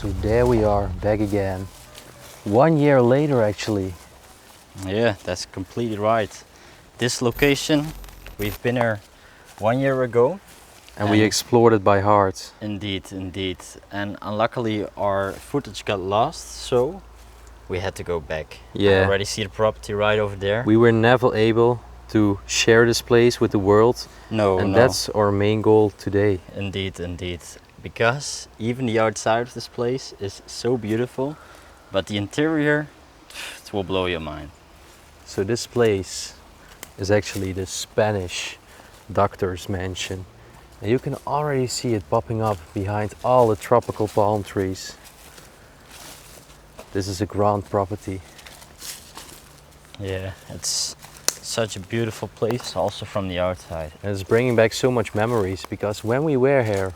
So there we are, back again. 1 year later actually. Yeah, that's completely right. This location, we've been here 1 year ago. And we explored it by heart. Indeed, indeed. And unluckily our footage got lost, so we had to go back. Yeah. I already see the property right over there. We were never able to share this place with the world. And that's our main goal today. Indeed, indeed. Because even the outside of this place is so beautiful, but the interior, it will blow your mind. So this place is actually the Spanish doctor's mansion. And you can already see it popping up behind all the tropical palm trees. This is a grand property. Yeah, it's such a beautiful place also from the outside. And it's bringing back so much memories because when we were here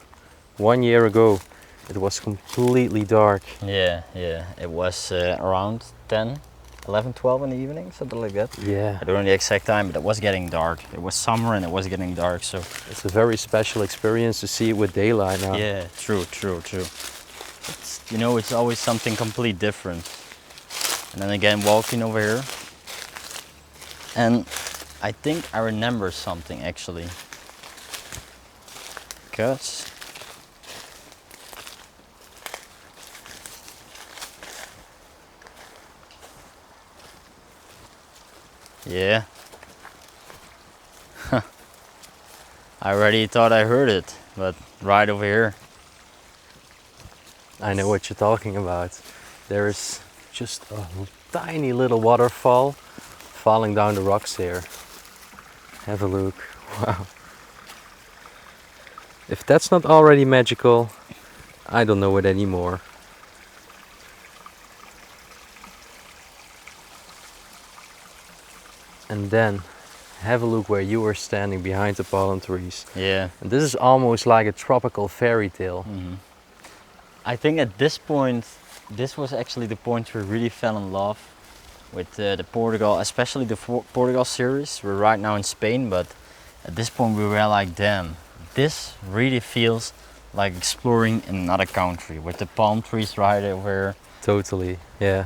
1 year ago, it was completely dark. Yeah, yeah. It was around 10, 11, 12 in the evening, something like that. Yeah. I don't know the exact time, but it was getting dark. It was summer and it was getting dark, so... It's a very special experience to see it with daylight now. Yeah, true, true, true. It's, you know, it's always something completely different. And then again, walking over here. And I think I remember something actually. Because... Yeah. I already thought I heard it, but right over here. I know what you're talking about. There's just a tiny little waterfall falling down the rocks here. Have a look. Wow. If that's not already magical, I don't know it anymore. And then have a look where you were standing behind the palm trees. Yeah. And this is almost like a tropical fairy tale. Mm-hmm. I think at this point, this was actually the point where we really fell in love with the Portugal, especially the Portugal series. We're right now in Spain, but at this point we were like, damn, this really feels like exploring in another country with the palm trees right over here. Totally, yeah.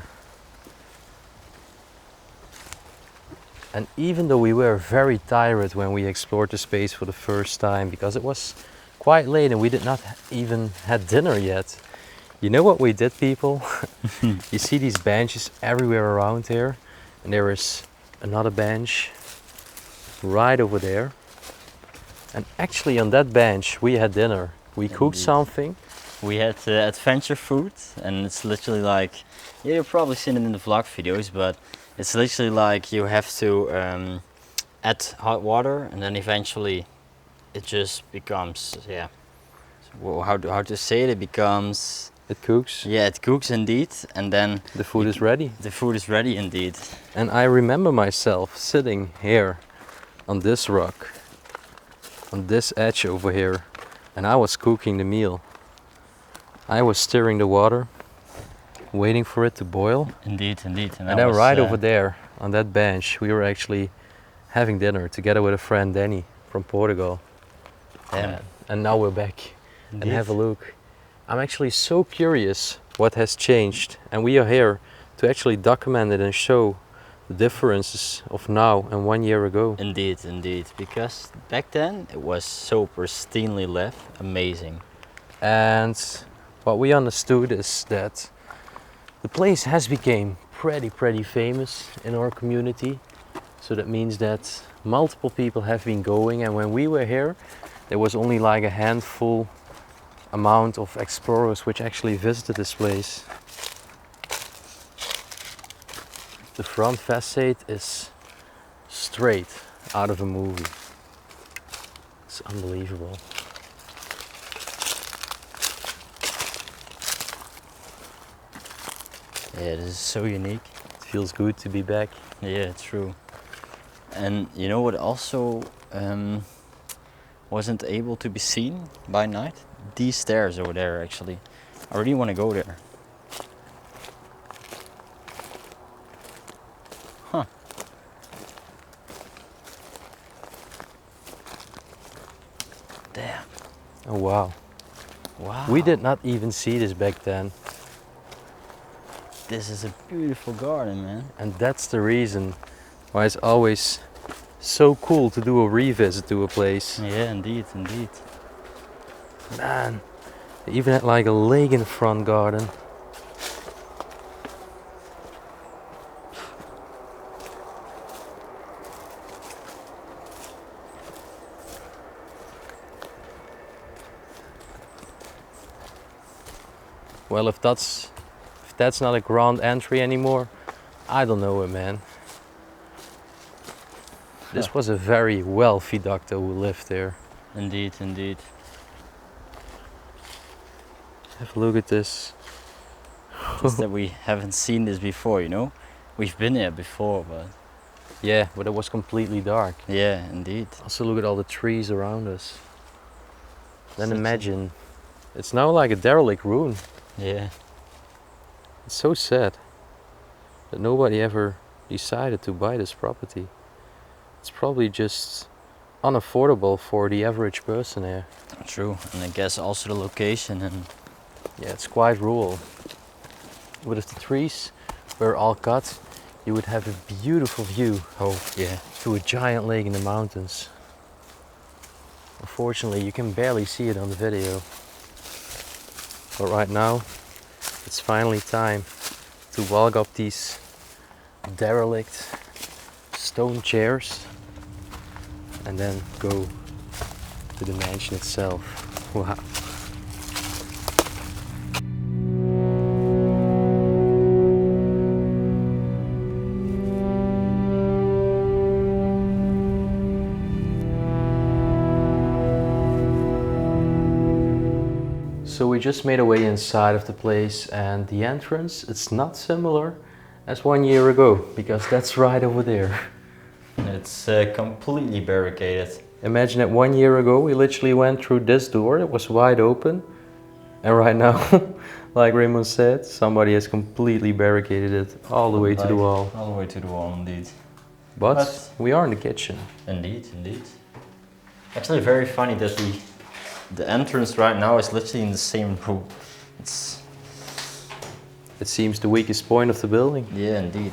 And even though we were very tired when we explored the space for the first time, because it was quite late and we did not even had dinner yet. You know what we did, people? You see these benches everywhere around here, and there is another bench right over there. And actually on that bench we had dinner. We cooked something. We had adventure food, and it's literally like, yeah, you've probably seen it in the vlog videos, but it's literally like you have to add hot water, and then eventually it just becomes, yeah, so how to say it, it becomes... It cooks. Yeah, it cooks indeed, and then... The food is ready. The food is ready indeed. And I remember myself sitting here on this rock, on this edge over here, and I was cooking the meal. I was stirring the water, waiting for it to boil. Indeed, indeed. And then right over there, on that bench, we were actually having dinner together with a friend, Danny, from Portugal. And now we're back. Indeed. And have a look. I'm actually so curious what has changed, and we are here to actually document it and show the differences of now and 1 year ago. Indeed, indeed, because back then it was so pristinely left, amazing. And what we understood is that the place has become pretty famous in our community. So that means that multiple people have been going, and when we were here there was only like a handful amount of explorers which actually visited this place. The front facade is straight out of a movie. It's unbelievable. Yeah, this is so unique. It feels good to be back. Yeah, true. And you know what also wasn't able to be seen by night? These stairs over there, actually. I really want to go there. Huh. Damn. Oh wow. Wow. We did not even see this back then. This is a beautiful garden, man. And that's the reason why it's always so cool to do a revisit to a place. Yeah, indeed, indeed. Man, they even had like a lake in the front garden. Well, if that's not a grand entry anymore, I don't know it, man. This was a very wealthy doctor who lived there. Indeed, indeed. Have a look at this. Just that we haven't seen this before, you know? We've been here before, but... Yeah, but it was completely dark. Yeah, indeed. Also look at all the trees around us. Then Such a- imagine, it's now like a derelict ruin. Yeah. It's so sad that nobody ever decided to buy this property. It's probably just unaffordable for the average person here. True, and I guess also the location and... Yeah, it's quite rural. But if the trees were all cut, you would have a beautiful view Yeah. to a giant lake in the mountains. Unfortunately, you can barely see it on the video. But right now, it's finally time to walk up these derelict stone chairs and then go to the mansion itself. Wow. So we just made our way inside of the place, and the entrance, it's not similar as 1 year ago, because that's right over there. It's completely barricaded. Imagine that 1 year ago we literally went through this door, it was wide open, and right now, like Raymond said, somebody has completely barricaded it all the way to the wall. All the way to the wall, indeed. But we are in the kitchen. Indeed, indeed. Actually, very funny that the entrance right now is literally in the same room. It seems the weakest point of the building. Yeah, indeed.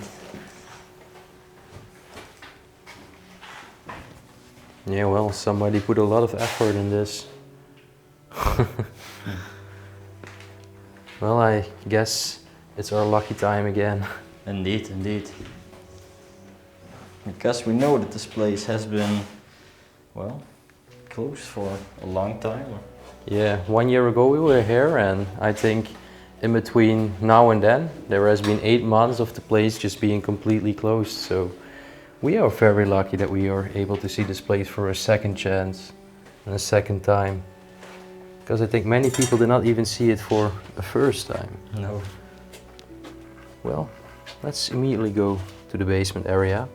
Yeah, well, somebody put a lot of effort in this. Well, I guess it's our lucky time again. Indeed, indeed. Because we know that this place has been, well, closed for a long time. Yeah, 1 year ago we were here, and I think in between now and then there has been 8 months of the place just being completely closed. So we are very lucky that we are able to see this place for a second chance and a second time. Because I think many people did not even see it for a first time. No. Well, let's immediately go to the basement area.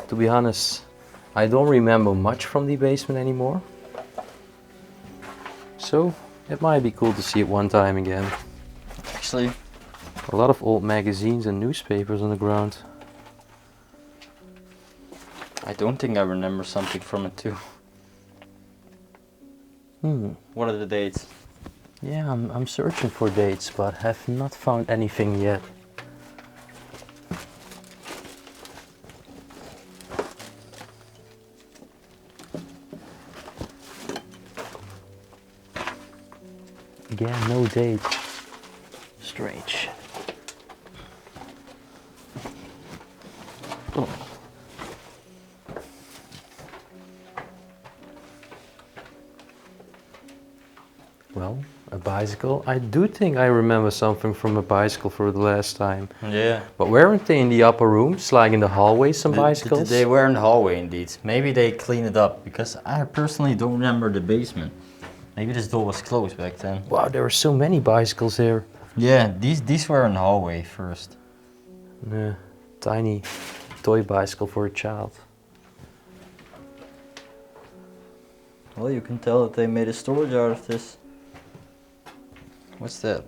To be honest, I don't remember much from the basement anymore. So it might be cool to see it one time again. Actually, A lot of old magazines and newspapers on the ground. I don't think I remember something from it too. What are the dates? Yeah, I'm searching for dates, but have not found anything yet. Again, no date. Strange. Oh. Well, a bicycle. I do think I remember something from a bicycle for the last time. Yeah. But weren't they in the upper rooms, like in the hallway, some bicycles? They were in the hallway indeed. Maybe they cleaned it up because I personally don't remember the basement. Maybe this door was closed back then. Wow, there were so many bicycles here. Yeah, these were in the hallway first. Yeah, tiny toy bicycle for a child. Well, you can tell that they made a storage out of this. What's that?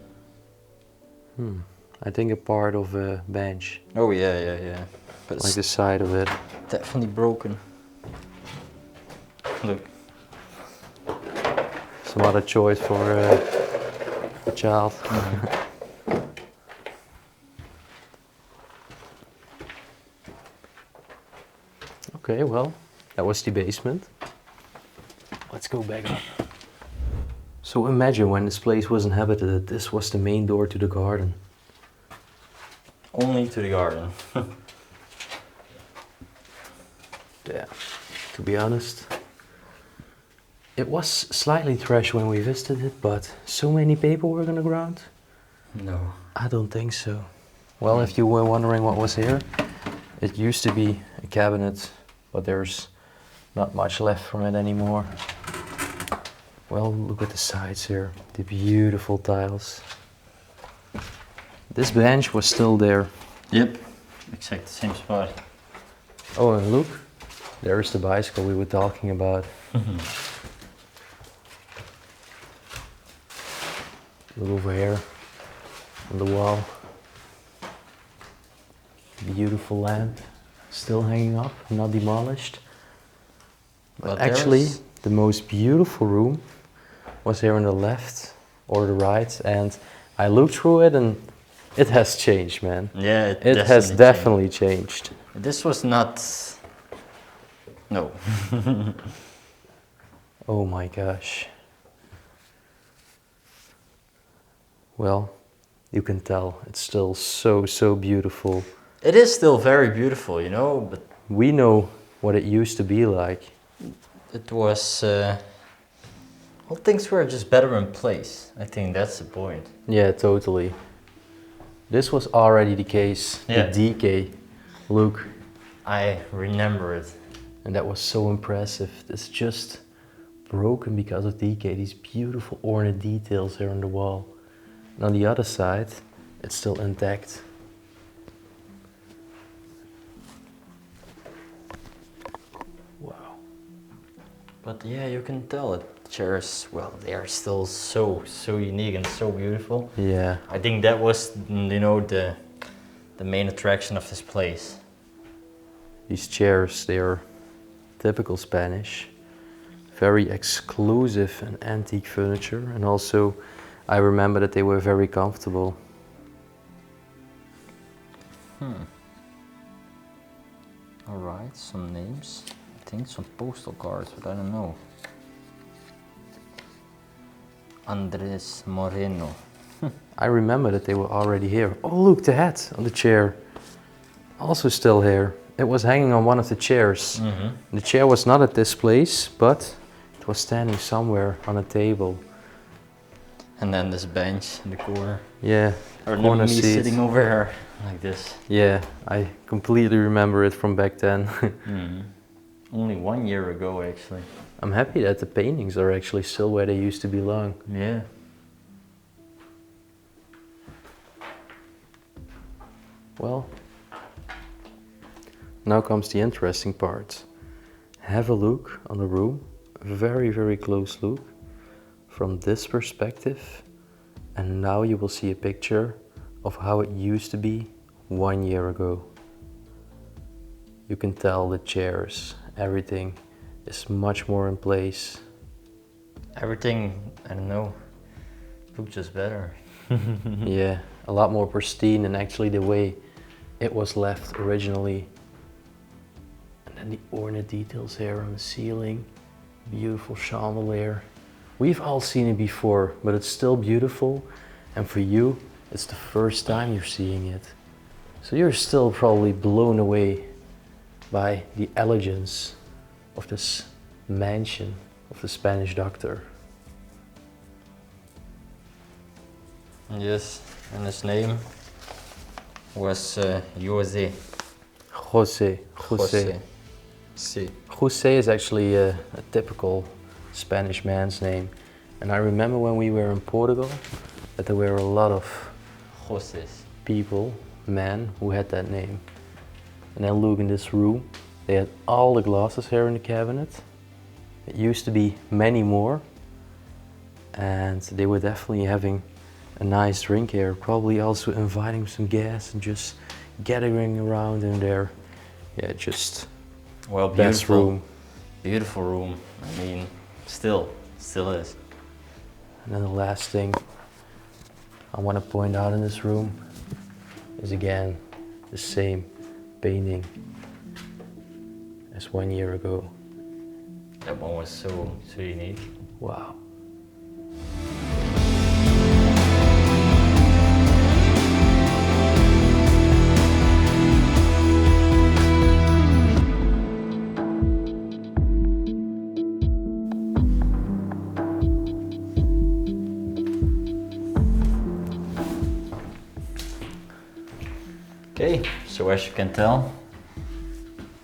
I think a part of a bench, Oh yeah. But like it's the side of it. definitely broken. Look. Some other choice for a child. Okay, well, that was the basement. Let's go back up. So imagine when this place was inhabited, that this was the main door to the garden. Only to the garden. Yeah, to be honest, it was slightly trash when we visited it, but so many paperwork on the ground? No. I don't think so. Well, if you were wondering what was here, it used to be a cabinet, but there's not much left from it anymore. Well, look at the sides here, the beautiful tiles. This bench was still there. Yep, exact the same spot. Oh, and look, there's the bicycle we were talking about. Look over here on the wall. Beautiful lamp, still hanging up, not demolished. But actually, the most beautiful room was here on the left or the right, and I looked through it and it has changed, man. Yeah, it has definitely changed. This was not... No. Oh my gosh. Well, you can tell it's still so beautiful. It is still very beautiful, you know, but... We know what it used to be like. It was... Well, things were just better in place. I think that's the point. Yeah, totally. This was already the case, Yeah. the decay. Look. I remember it. And that was so impressive. It's just broken because of decay. These beautiful ornate details here on the wall. And on the other side, it's still intact. Wow. But yeah, you can tell it. Chairs, well, they are still so unique and so beautiful. Yeah. I think that was, you know, the main attraction of this place. These chairs, they are typical Spanish. Very exclusive and antique furniture. And also, I remember that they were very comfortable. Alright, some names. I think some postal cards, but I don't know. Andres Moreno. I remember that they were already here. Oh look, the hat on the chair. Also still here. It was hanging on one of the chairs. The chair was not at this place, but it was standing somewhere on a table. And then this bench in the corner. Yeah, I remember corner me seat. sitting over here like this. Yeah, I completely remember it from back then. Only 1 year ago, actually. I'm happy that the paintings are actually still where they used to belong. Yeah. Well, now comes the interesting part. Have a look on the room, a very close look from this perspective, and now you will see a picture of how it used to be 1 year ago. You can tell the chairs, everything is much more in place. Everything, I don't know, looked just better. Yeah, a lot more pristine than actually the way it was left originally. And then the ornate details here on the ceiling, beautiful chandelier. We've all seen it before, but it's still beautiful. And for you, it's the first time you're seeing it. So you're still probably blown away by the elegance of this mansion of the Spanish doctor. Yes, and his name was Jose. Jose. Sí. Jose is actually a typical Spanish man's name. And I remember when we were in Portugal that there were a lot of Joses. people, men, who had that name. And then look in this room, they had all the glasses here in the cabinet. It used to be many more. And they were definitely having a nice drink here, probably also inviting some guests and just gathering around in there. Yeah, just Well, best beautiful room. Beautiful room. I mean, still is. And then the last thing I want to point out in this room is again the same painting. as 1 year ago. That one was so unique. Wow. Okay, so as you can tell,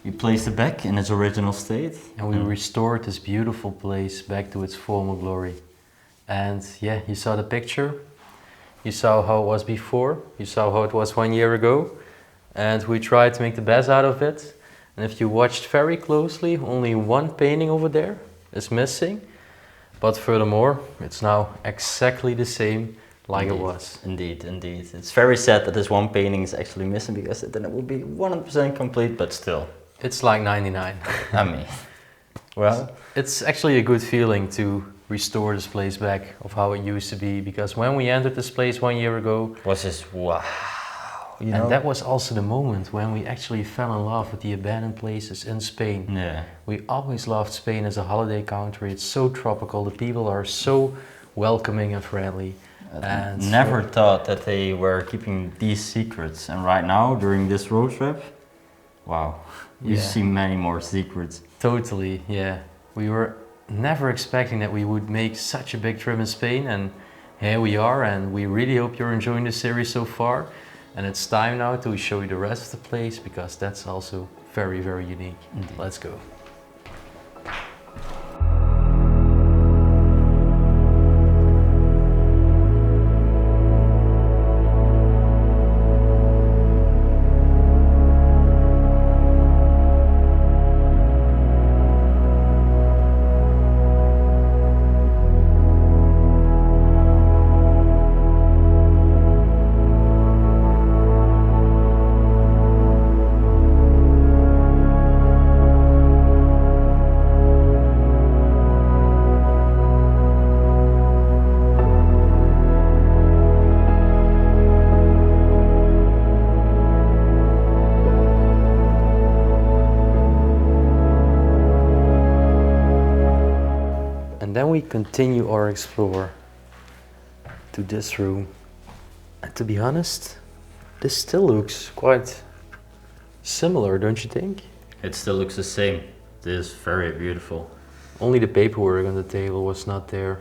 we placed it back in its original state. And we restored this beautiful place back to its former glory. And yeah, you saw the picture, you saw how it was before, you saw how it was 1 year ago, and we tried to make the best out of it. And if you watched very closely, only one painting over there is missing. But furthermore, it's now exactly the same like it was. Indeed, indeed. It's very sad that this one painting is actually missing, because then it would be 100% complete, but still. It's like 99. I mean, well, it's actually a good feeling to restore this place back of how it used to be, because when we entered this place 1 year ago, was just wow. You know? And that was also the moment when we actually fell in love with the abandoned places in Spain. Yeah. We always loved Spain as a holiday country. It's so tropical, the people are so welcoming and friendly. And never thought that they were keeping these secrets, and right now during this road trip, wow, we see many more secrets. Totally, yeah. We were never expecting that we would make such a big trip in Spain, and here we are, and we really hope you're enjoying the series so far. And it's time now to show you the rest of the place, because that's also very, very unique. Indeed. Let's go. And then we continue our explore to this room. And to be honest, this still looks quite similar, don't you think? It still looks the same. It is very beautiful. Only the paperwork on the table was not there.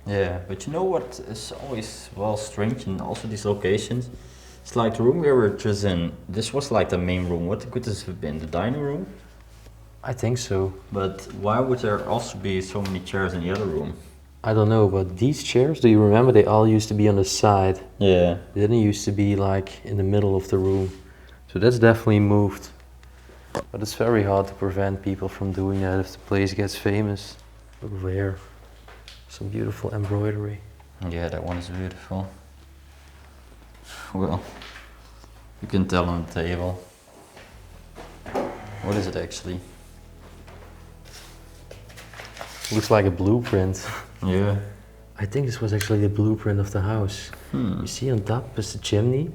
Yeah, but you know what is always, well, strange in also these locations? It's like the room we were just in, this was like the main room. What could this have been? The dining room? I think so. But why would there also be so many chairs in the other room? I don't know, but these chairs, do you remember they all used to be on the side? Yeah. They didn't used to be like in the middle of the room. So that's definitely moved. But it's very hard to prevent people from doing that if the place gets famous. Look over here. Some beautiful embroidery. Yeah, that one is beautiful. Well, you can tell on the table. What is it actually? Looks like a blueprint. Yeah. I think this was actually the blueprint of the house. You see on top is the chimney.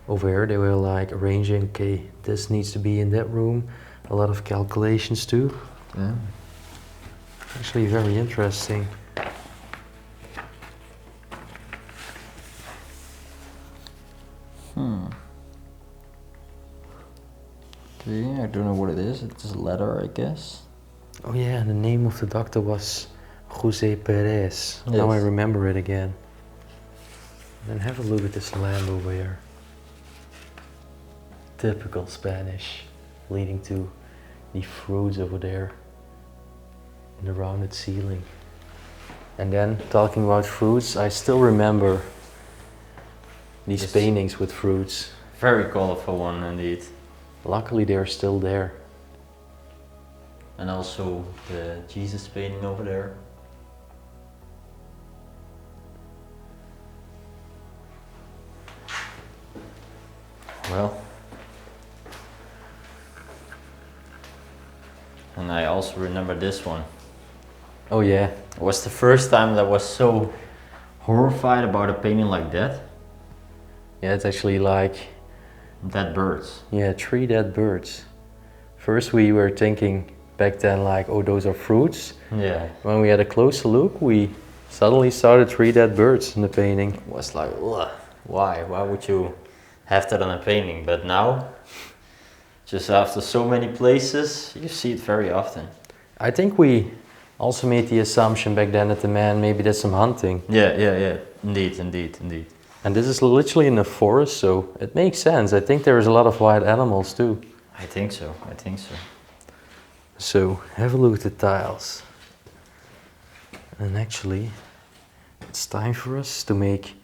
Over here they were like arranging, okay, this needs to be in that room. A lot of calculations too. Yeah. Actually very interesting. Yeah, I don't know what it is. It's a letter, I guess. Oh yeah, and the name of the doctor was 𝗦𝘁cie𝗿𝘆𝗶𝘆𝗹. Now I remember it again. Then have a look at this lamp over here. Typical Spanish, leading to the fruits over there in the rounded ceiling. And then talking about fruits, I still remember these paintings with fruits. Very colorful one indeed. Luckily they're still there. And also the Jesus painting over there. Well. And I also remember this one. Oh yeah. It was the first time that I was so horrified about a painting like that. Yeah, it's actually like... Dead birds. Yeah, 3 dead birds. First we were thinking back then like, oh, those are fruits. Yeah. When we had a closer look, we suddenly saw the 3 dead birds in the painting. It was like, ugh, why? Why would you have that on a painting? But now, just after so many places, you see it very often. I think we also made the assumption back then that the man maybe did some hunting. Yeah. Indeed. And this is literally in the forest, so it makes sense. I think there is a lot of wild animals too. I think so. So have a look at the tiles. And actually, it's time for us to make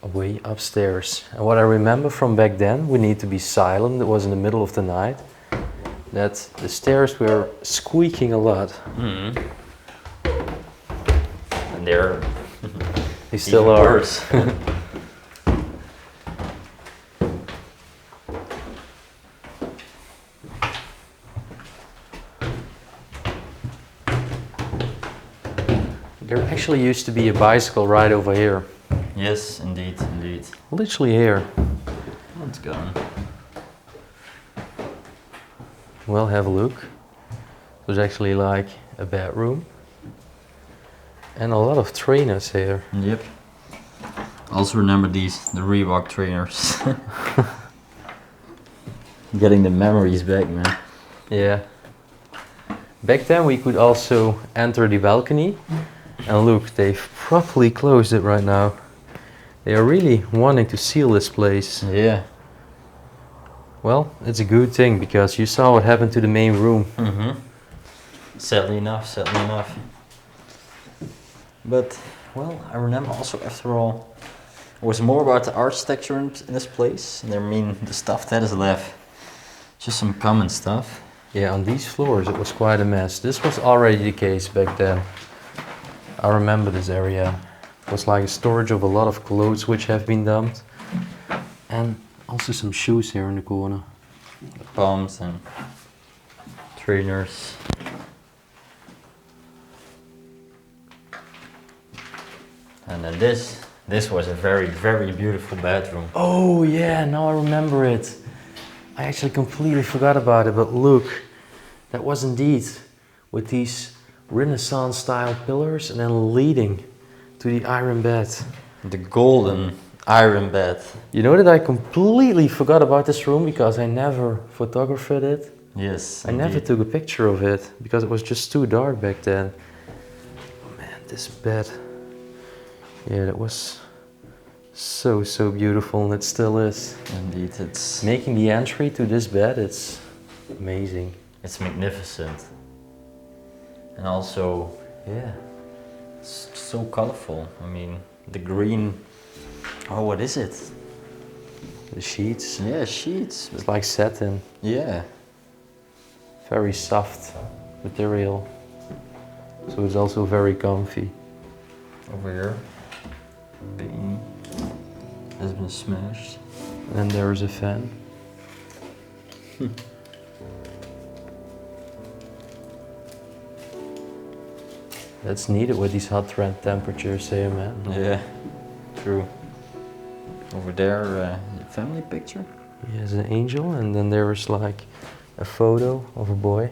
a way upstairs. And what I remember from back then, we need to be silent. It was in the middle of the night. That the stairs were squeaking a lot. Mm-hmm. And they're They still even are. worse. There actually used to be a bicycle right over here. Yes, indeed. Literally here. Oh, it's gone. Well, have a look. There's actually like a bedroom. And a lot of trainers here. Yep. Also remember these, the Reebok trainers. Getting the memories back, man. Yeah. Back then we could also enter the balcony. And look, they've properly closed it right now. They are really wanting to seal this place. Yeah. Well, it's a good thing because you saw what happened to the main room. Mm-hmm. Sadly enough. But, well, I remember also after all, it was more about the architecture in this place. And I mean, the stuff that is left. Just some common stuff. Yeah, on these floors it was quite a mess. This was already the case back then. I remember this area. It was like a storage of a lot of clothes which have been dumped. And also some shoes here in the corner. The palms and trainers. And then this was a very, very beautiful bedroom. Oh yeah, now I remember it. I actually completely forgot about it, but look, that was indeed with these Renaissance style pillars and then leading to the iron bed. The golden iron bed. You know that I completely forgot about this room because I never photographed it. Yes, I never took a picture of it because it was just too dark back then. Oh man, this bed. Yeah, that was so beautiful and it still is. Indeed, it's Making the entry to this bed, it's amazing. it's magnificent. And also, yeah, it's so colorful. I mean, the green, oh, what is it? The sheets, Yeah, sheets. it's like satin. Yeah. Very soft material. So it's also very comfy. Over here, beam has been smashed. And there is a fan. That's needed with these hot temperatures here, man. Yeah, true. Over there, the family picture. He has an angel, and then there is like a photo of a boy.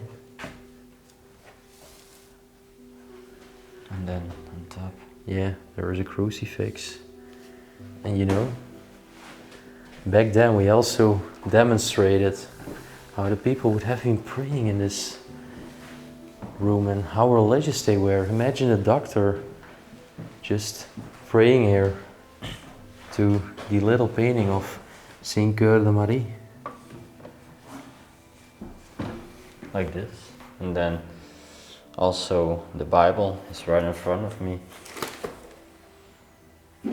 And then on top. Yeah, there is a crucifix. And you know, back then we also demonstrated how the people would have been praying in this room and how religious they were. Imagine a doctor just praying here to the little painting of 𝗦𝗁cie𝗿𝗆𝗆. Like this. And then also the Bible is right in front of me.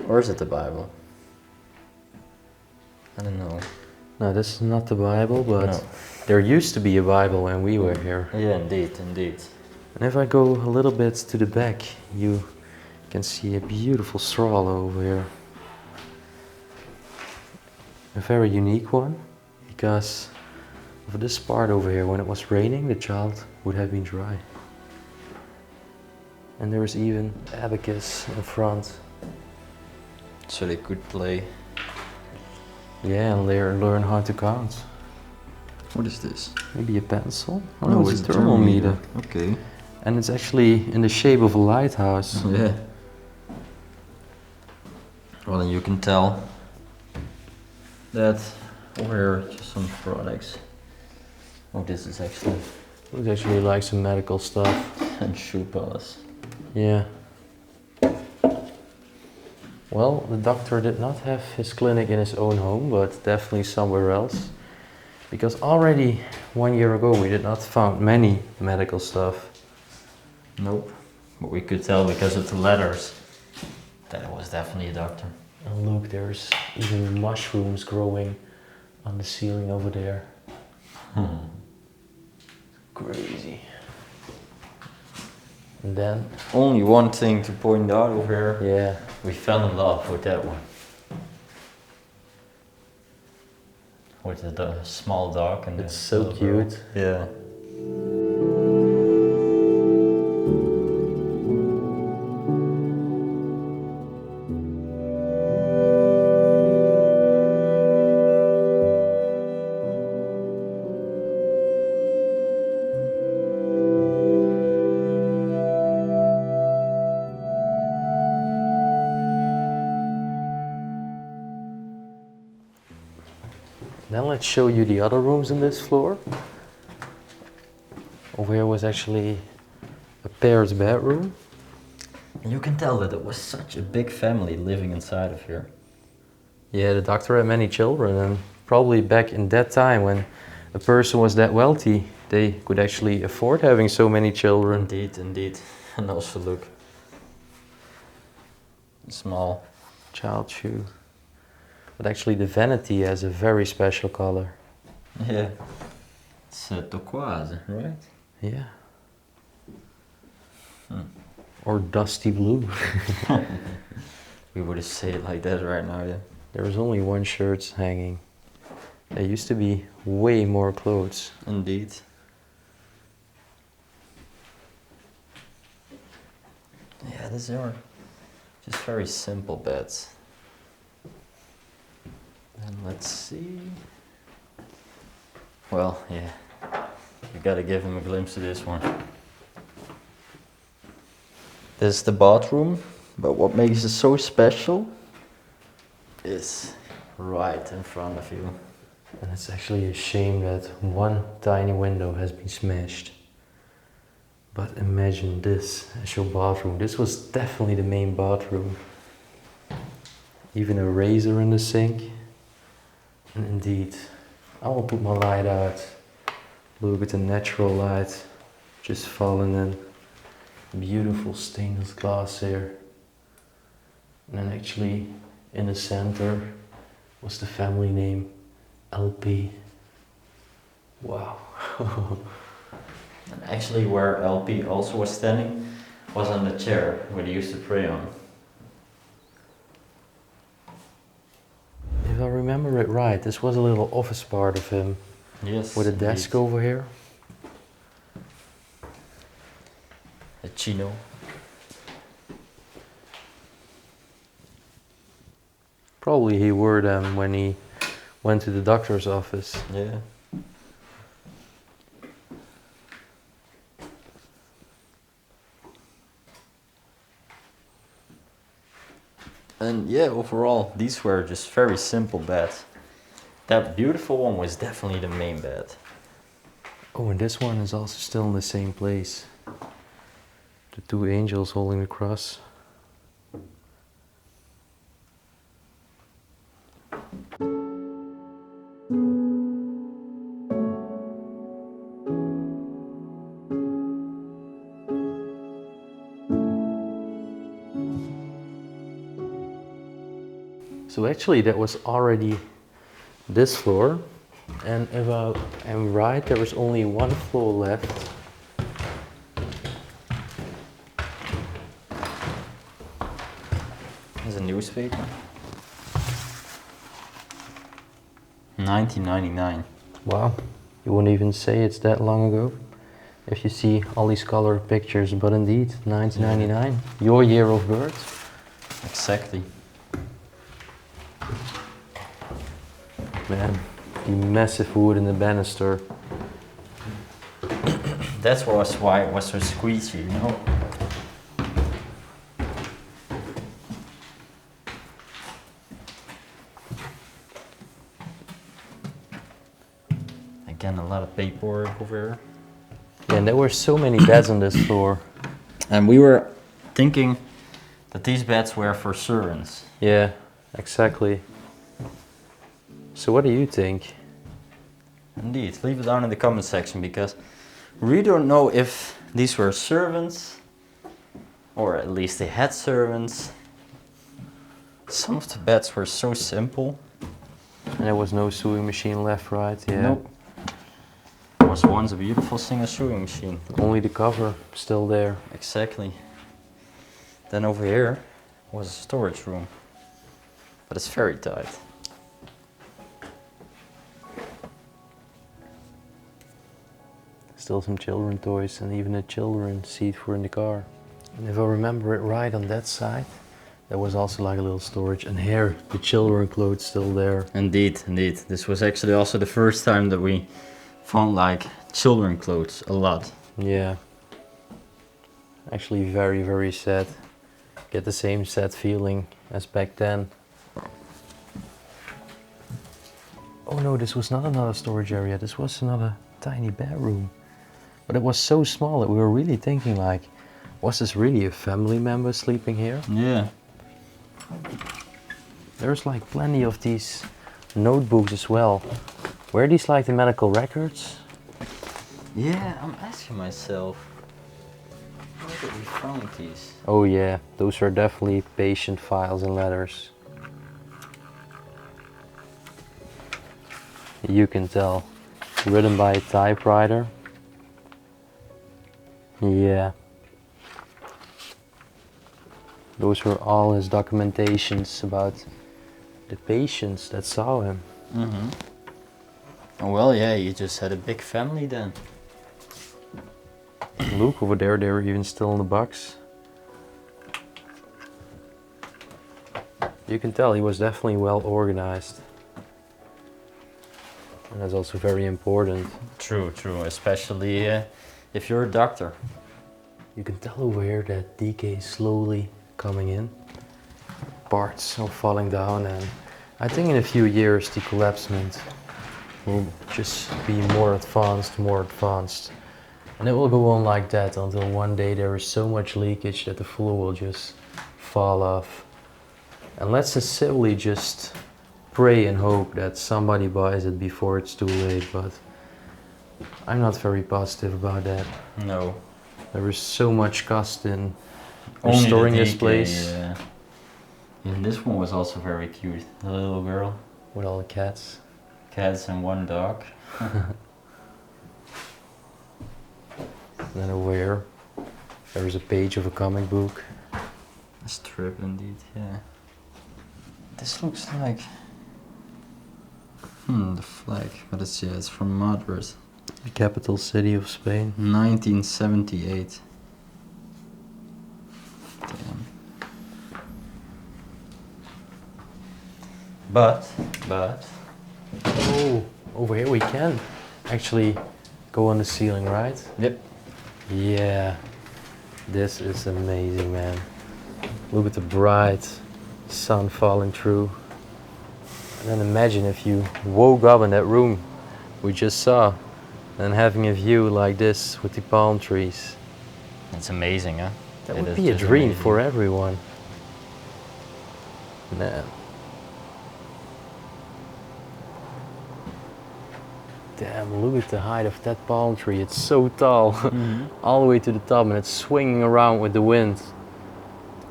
Or is it the Bible? I don't know. No, this is not the Bible, but No. there used to be a Bible when we were here. Yeah, indeed. And if I go a little bit to the back, you can see a beautiful straw over here. A very unique one, because of this part over here, when it was raining, the child would have been dry. And there is even abacus in front. So they could play. Yeah, and learn how to count. What is this? Maybe a pencil? Oh, No, it's a thermometer. Okay. And it's actually in the shape of a lighthouse. Yeah. Well, then you can tell that we're just some products. Oh, this is actually... It's actually like some medical stuff. and shoe polish. Yeah. Well, the doctor did not have his clinic in his own home, but definitely somewhere else. Because already 1 year ago we did not found many medical stuff. Nope. But we could tell because of the letters that it was definitely a doctor. And look, there's even mushrooms growing on the ceiling over there. Crazy. And then... Only one thing to point out over here. Yeah. We fell in love with that one. With the small dog and It's so cute. Yeah. Then let's show you the other rooms in this floor. Over here was actually a pair's bedroom. And you can tell that it was such a big family living inside of here. Yeah, the doctor had many children, and probably back in that time when a person was that wealthy, they could actually afford having so many children. Indeed, indeed. And also look. Small. Child shoe. But actually the vanity has a very special color. Yeah. It's turquoise, right? Yeah. Or dusty blue. We would say it like that right now, yeah. There was only one shirt hanging. There used to be way more clothes. Indeed. Yeah, these are just very simple beds. And let's see. Well, yeah. You gotta give him a glimpse of this one. This is the bathroom, but what makes it so special is right in front of you. And it's actually a shame that one tiny window has been smashed. But imagine this as your bathroom. This was definitely the main bathroom. Even a razor in the sink. And indeed, I will put my light out. Look at the natural light just falling in. Beautiful stainless glass here. And then actually in the center was the family name LP. Wow. And actually where LP also was standing was on the chair where he used to pray on. If I remember it right, this was a little office part of him. Yes. With a desk indeed. over here. A chino. Probably he wore them when he went to the doctor's office. Yeah. And yeah, overall, these were just very simple beds. That beautiful one was definitely the main bed. Oh, and this one is also still in the same place. The two angels holding the cross. So actually that was already this floor, and if I am right, there was only one floor left. There's a newspaper. 1999. Wow, you wouldn't even say it's that long ago if you see all these colored pictures, but indeed, 1999, your year of birth. Exactly. Man, The massive wood in the banister. That's why it was so squeezy, you know? Again, a lot of paperwork over here. Yeah, and there were so many beds on this floor. And we were thinking that these beds were for servants. Yeah, exactly. So what do you think? Indeed, leave it down in the comment section because we don't know if these were servants or at least they had servants. Some of the beds were so simple. And there was no sewing machine left, right? Yeah. Nope. There was once a beautiful single sewing machine. Only the cover still there. Exactly. Then over here was a storage room, but it's very tight. Still some children toys and even a children's seat for in the car. And if I remember it right, on that side, there was also like a little storage. And here, the children clothes still there. Indeed, indeed. This was actually also the first time that we found like children clothes a lot. Yeah. Actually very, very sad. Get the same sad feeling as back then. Oh no, this was not another storage area. This was another tiny bedroom. But it was so small that we were really thinking like, was this really a family member sleeping here? Yeah. There's like plenty of these notebooks as well. Were these like the medical records? Yeah, I'm asking myself, where did we find these? Oh yeah, those are definitely patient files and letters. You can tell. Written by a typewriter. Yeah. Those were all his documentations about the patients that saw him. Mm-hmm. Oh, well, yeah, you just had a big family then. Look over there, they were even still in the box. You can tell he was definitely well organized. And that's also very important. True, true, especially if you're a doctor. You can tell over here that decay is slowly coming in. Parts are falling down, and I think in a few years the collapsement will just be more advanced. And it will go on like that until one day there is so much leakage that the floor will just fall off. And let's simply just pray and hope that somebody buys it before it's too late, but I'm not very positive about that. No. There is so much cost in Only restoring the this decay, place. Yeah. And this one was also very cute. The little girl. With all the cats. Cats and one dog. And then over here, there is a page of a comic book. A strip indeed, yeah. This looks like the flag, but it's from Madrid. The capital city of Spain. 1978. Damn. But Oh, over here we can actually go on the ceiling, right? yep. Yeah, this is amazing, man. Look at the bright sun falling through. And then imagine if you woke up in that room we just saw and having a view like this with the palm trees. It's amazing, huh? That It would is be a just dream amazing. for everyone. Man. Damn, look at the height of that palm tree. It's so tall. All the way to the top, and it's swinging around with the wind.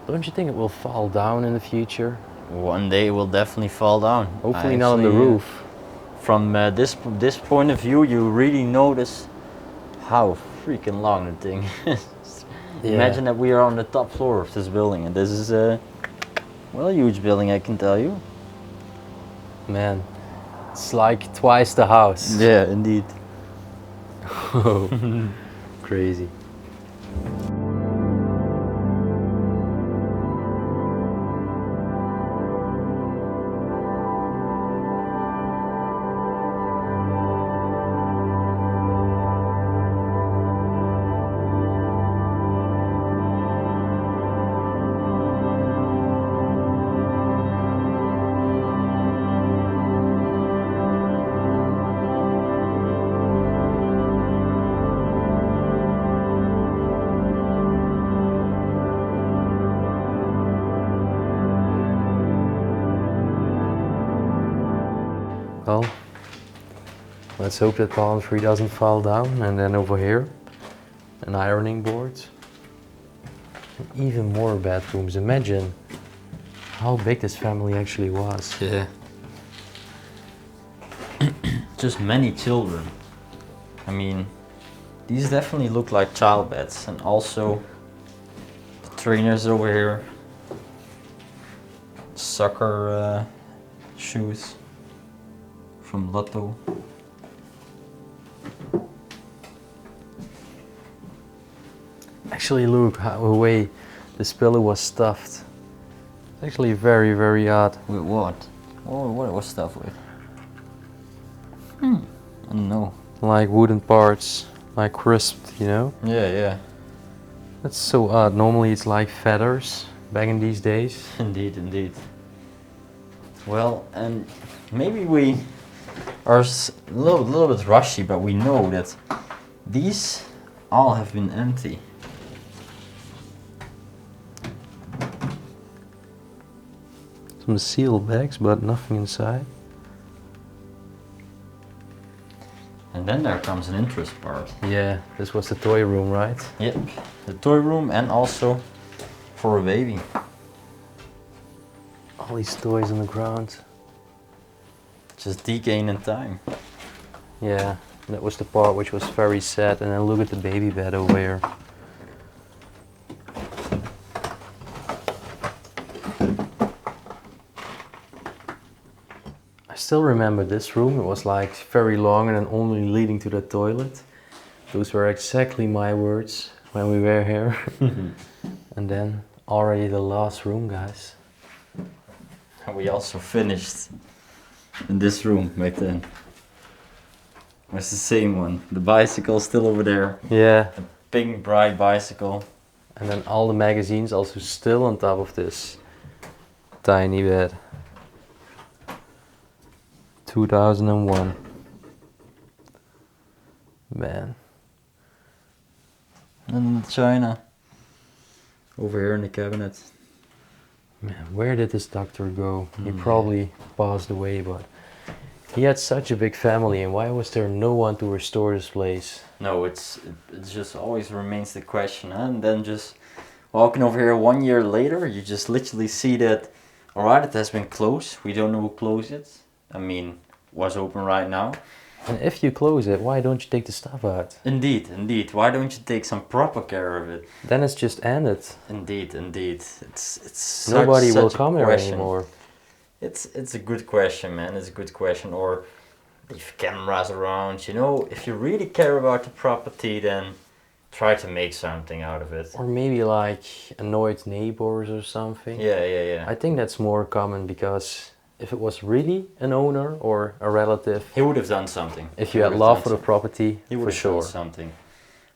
Don't you think it will fall down in the future? One day it will definitely fall down. Hopefully not on the Actually, roof. From this point of view, you really notice how freaking long the thing is. Yeah. Imagine that we are on the top floor of this building, and this is a huge building, I can tell you. Man, it's like twice the house. Yeah, indeed. Crazy. Well, let's hope that palm tree doesn't fall down. And then over here, an ironing board. And even more bedrooms. Imagine how big this family actually was. Yeah. Just many children. I mean, these definitely look like child beds, and also the trainers over here, soccer shoes from Lotto. Actually, look how the way this pillow was stuffed. It's actually very, very odd. With what? Oh, what was stuff with? I don't know. Like wooden parts, like crisped, you know? Yeah, yeah. That's so odd. Normally it's like feathers back in these days. Indeed, indeed. Well, and maybe we are a little bit rushy, but we know that these all have been empty. Some sealed bags, but nothing inside. And then there comes an interest part. Yeah, this was the toy room, right? Yep, the toy room, and also for a baby. All these toys on the ground. Just decaying in time. Yeah, that was the part which was very sad. And then look at the baby bed over here. I still remember this room. It was like very long and then only leading to the toilet. Those were exactly my words when we were here. And then already the last room, guys. And we also finished in this room back then. It's the same one. The bicycle still over there. Yeah. A pink bright bicycle. And then all the magazines also still on top of this tiny bed. 2001. Man. And China. Over here in the cabinet. Man, where did this doctor go? He probably passed away, but he had such a big family, and why was there no one to restore this place? No, it just always remains the question, huh? And then just walking over here 1 year later, you just literally see that, alright, it has been closed. We don't know who closed it. I mean, was open right now. And if you close it, why don't you take the stuff out? Indeed, indeed. Why don't you take some proper care of it? Then it's just ended. Indeed, indeed. It's Nobody will such a come here question. anymore. It's a good question, man. It's a good question. Or leave cameras around. You know, if you really care about the property, then try to make something out of it. Or maybe like annoyed neighbors or something. Yeah, yeah, yeah. I think that's more common because if it was really an owner or a relative, He would have done something. if you had love for the property, he would for have sure. done something.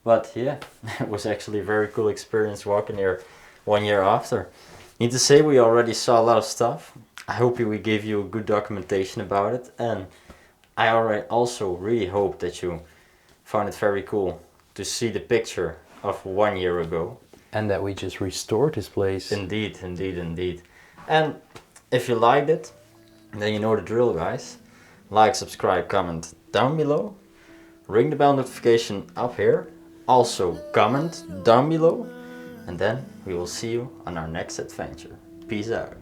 But yeah, it was actually a very cool experience walking here 1 year after. Need to say, we already saw a lot of stuff. I hope we gave you a good documentation about it, and I also really hope that you found it very cool to see the picture of 1 year ago. And that we just restored this place. Indeed, indeed, indeed. And if you liked it, then you know the drill, guys. Like, subscribe, comment down below. Ring the bell notification up here. Also comment down below. And then we will see you on our next adventure. Peace out.